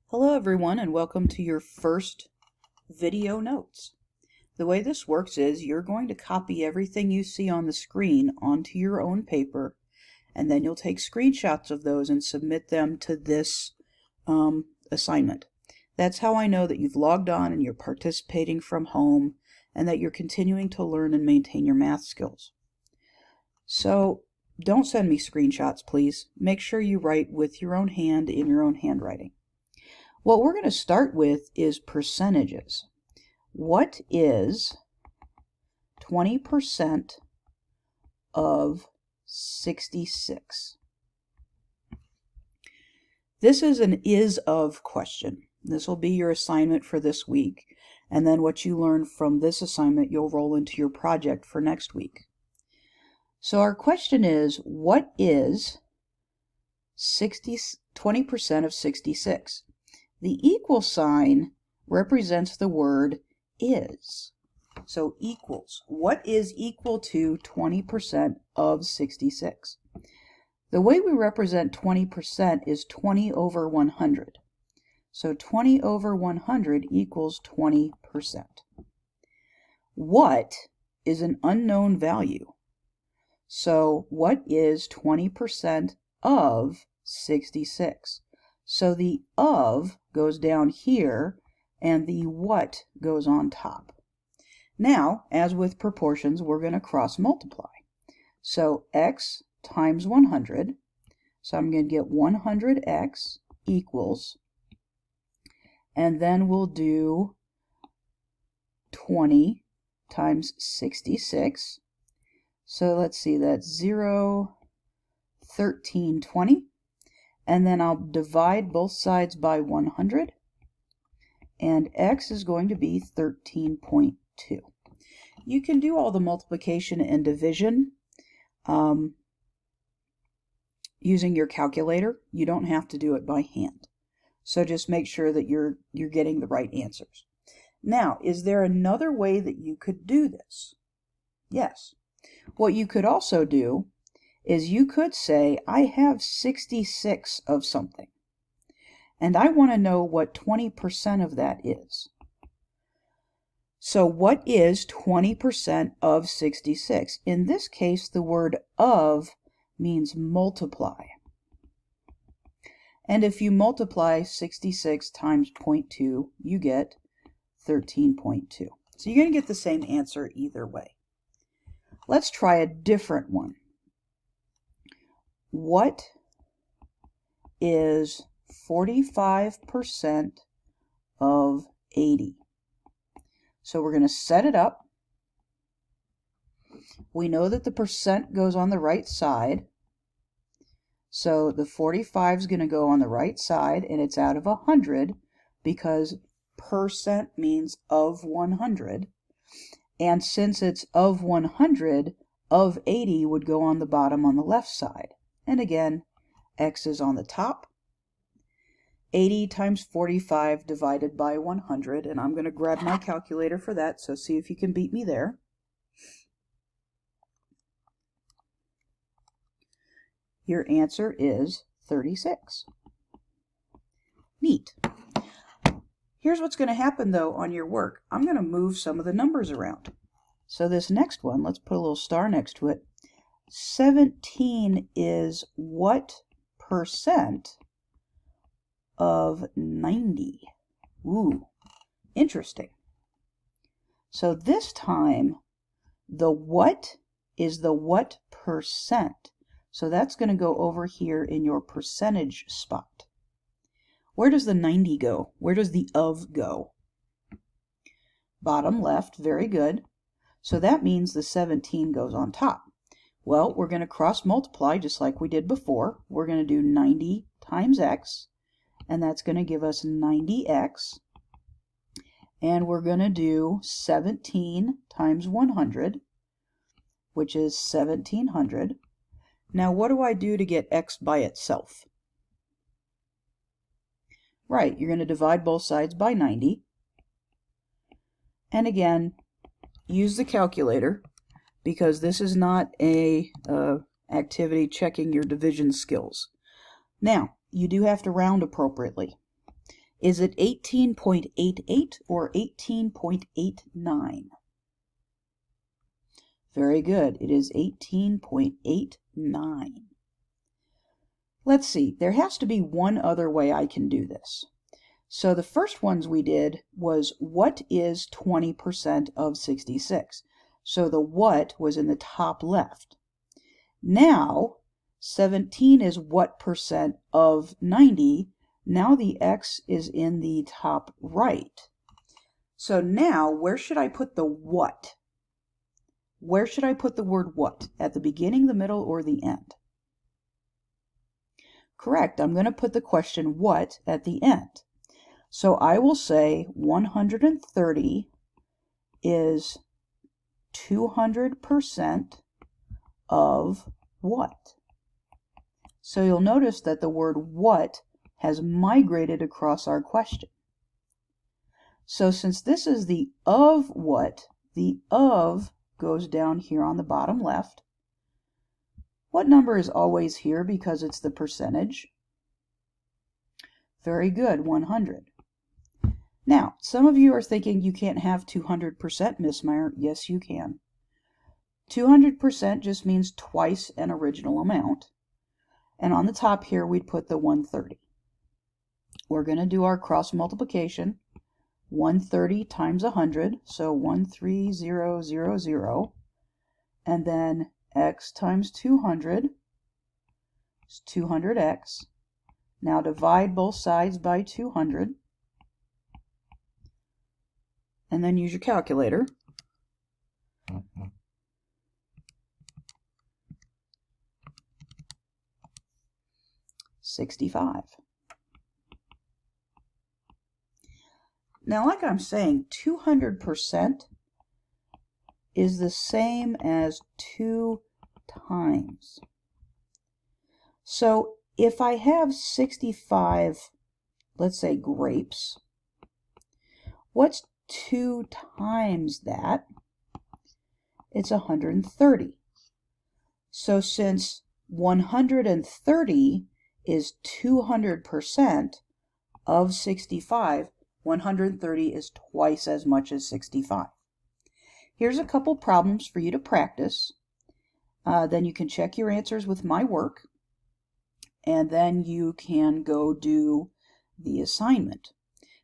Hello everyone and welcome to your first video notes. The way this works is you're going to copy everything you see on the screen onto your own paper, and then you'll take screenshots of those and submit them to this assignment. That's how I know that you've logged on and you're participating from home and that you're continuing to learn and maintain your math skills. So don't send me screenshots, please. Make sure you write with your own hand in your own handwriting. What we're going to start with is percentages. What is 20% of 66? This is an is of question. This will be your assignment for this week, and then what you learn from this assignment you'll roll into your project for next week. So our question is, what is 20% of 66? The equal sign represents the word is. So equals. What is equal to 20% of 66? The way we represent 20% is 20 over 100. So 20 over 100 equals 20%. What is an unknown value? So what is 20% of 66? So the of goes down here and the what goes on top. Now, as with proportions, we're going to cross multiply. So x times 100, so I'm going to get 100x equals, and then we'll do 20 times 66. So let's see, that's 0, 13, 20. And then I'll divide both sides by 100, and x is going to be 13.2. You can do all the multiplication and division using your calculator. You don't have to do it by hand. So just make sure that you're getting the right answers. Now, is there another way that you could do this? Yes. What you could also do is you could say, I have 66 of something, and I want to know what 20% of that is. So what is 20% of 66? In this case, the word of means multiply. And if you multiply 66 times 0.2, you get 13.2. So you're going to get the same answer either way. Let's try a different one. What is 45% of 80? So we're going to set it up. We know that the percent goes on the right side. So the 45 is going to go on the right side, and it's out of 100 because percent means of 100. And since it's of 100, of 80 would go on the bottom on the left side. And again, x is on the top. 80 times 45 divided by 100, and I'm going to grab my calculator for that, so see if you can beat me there. Your answer is 36. Neat. Here's what's going to happen, though, on your work. I'm going to move some of the numbers around. So this next one, let's put a little star next to it. 17 is what percent of 90? Ooh, interesting. So this time, the what is the what percent. So that's going to go over here in your percentage spot. Where does the 90 go? Where does the of go? Bottom left, very good. So that means the 17 goes on top. Well, we're going to cross multiply just like we did before. We're going to do 90 times x, and that's going to give us 90x. And we're going to do 17 times 100, which is 1700. Now, what do I do to get x by itself? Right, you're going to divide both sides by 90. And again, use the calculator, because this is not a activity checking your division skills. Now, you do have to round appropriately. Is it 18.88 or 18.89? Very good. It is 18.89. Let's see. There has to be one other way I can do this. So the first ones we did was, what is 20% of 66? So the what was in the top left. Now, 17 is what percent of 90? Now the x is in the top right. So now, where should I put the what? Where should I put the word what? At the beginning, the middle, or the end? Correct. I'm going to put the question what at the end. So I will say 130 is 200% of what? So you'll notice that the word what has migrated across our question. So since this is the of what, the of goes down here on the bottom left. What number is always here because it's the percentage? Very good, 100. Now, some of you are thinking you can't have 200%, Miss Meyer. Yes, you can. 200% just means twice an original amount. And on the top here, we'd put the 130. We're going to do our cross multiplication. 130 times 100, so 13000. And then x times 200 is 200x. Now divide both sides by 200. And then use your calculator. 65. Now, like I'm saying, 200% is the same as 2 times. So if I have 65, let's say grapes, what's 2 times that? It's 130. So since 130 is 200% of 65, 130 is twice as much as 65. Here's a couple problems for you to practice. Then you can check your answers with my work. And then you can go do the assignment.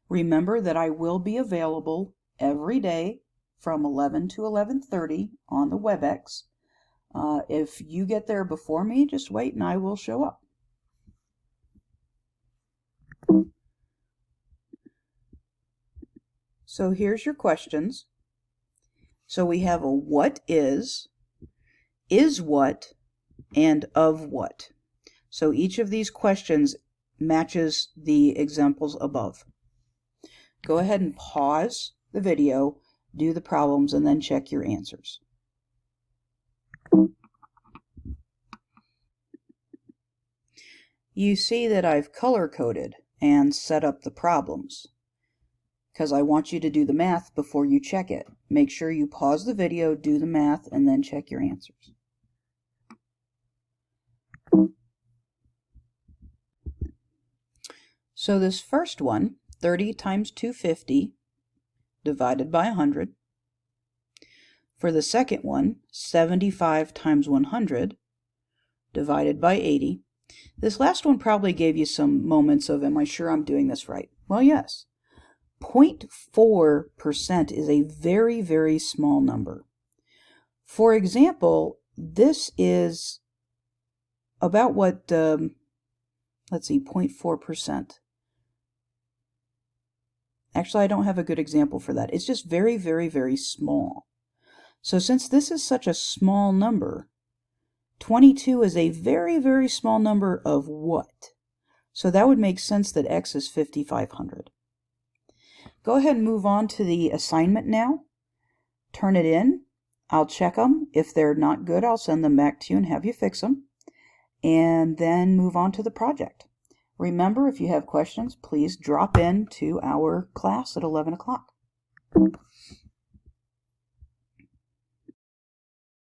Remember that I will be available every day from 11 to 11:30 on the WebEx. If you get there before me, just wait and I will show up. So here's your questions. So we have a what is what, and of what. So each of these questions matches the examples above. Go ahead and pause the video, do the problems, and then check your answers. You see that I've color-coded and set up the problems because I want you to do the math before you check it. Make sure you pause the video, do the math, and then check your answers. So this first one, 30 times 250 divided by 100. For the second one, 75 times 100 divided by 80. This last one probably gave you some moments of, am I sure I'm doing this right? Well, yes. 0.4% is a very, very small number. For example, this is about what, let's see, 0.4%. Actually, I don't have a good example for that. It's just very, very, very small. So since this is such a small number, 22 is a very, very small number of what? So that would make sense that x is 5,500. Go ahead and move on to the assignment now. Turn it in. I'll check them. If they're not good, I'll send them back to you and have you fix them. And then move on to the project. Remember, if you have questions, please drop in to our class at 11 o'clock.